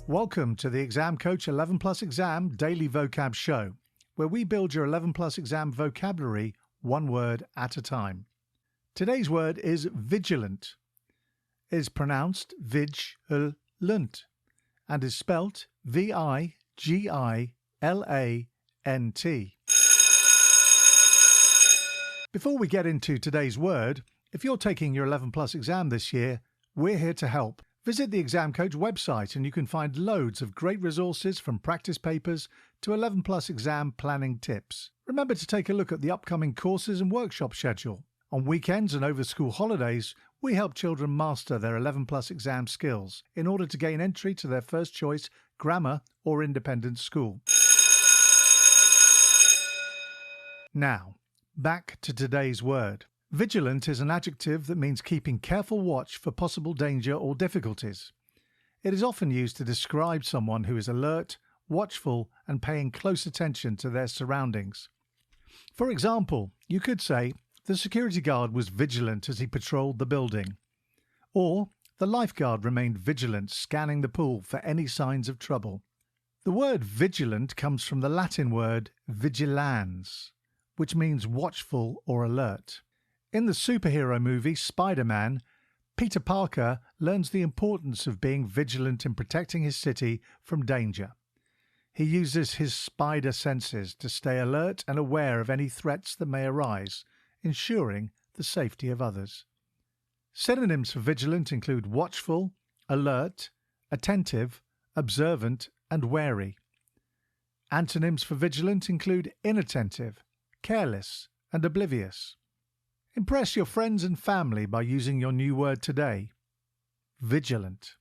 Welcome to the Exam Coach 11 Plus Exam Daily Vocab Show, where we build your 11 Plus Exam vocabulary one word at a time. Today's word is vigilant. It is pronounced Vigilant and is spelt Vigilant. Before we get into today's word, if you're taking your 11 Plus exam this year, we're here to help. Visit the Exam Coach website and you can find loads of great resources from practice papers to 11 Plus exam planning tips. Remember to take a look at the upcoming courses and workshop schedule. On weekends and over school holidays, we help children master their 11 Plus exam skills in order to gain entry to their first choice grammar or independent school. Now, back to today's word. Vigilant is an adjective that means keeping careful watch for possible danger or difficulties. It is often used to describe someone who is alert, watchful, and paying close attention to their surroundings. For example, you could say, the security guard was vigilant as he patrolled the building. Or, the lifeguard remained vigilant, scanning the pool for any signs of trouble. The word vigilant comes from the Latin word vigilans, which means watchful or alert. In the superhero movie Spider-Man, Peter Parker learns the importance of being vigilant in protecting his city from danger. He uses his spider senses to stay alert and aware of any threats that may arise, ensuring the safety of others. Synonyms for vigilant include watchful, alert, attentive, observant, and wary. Antonyms for vigilant include inattentive, careless, and oblivious. Impress your friends and family by using your new word today. Vigilant.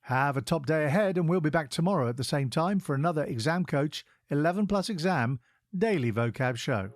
Have a top day ahead, and we'll be back tomorrow at the same time for another Exam Coach 11 Plus Exam Daily Vocab Show.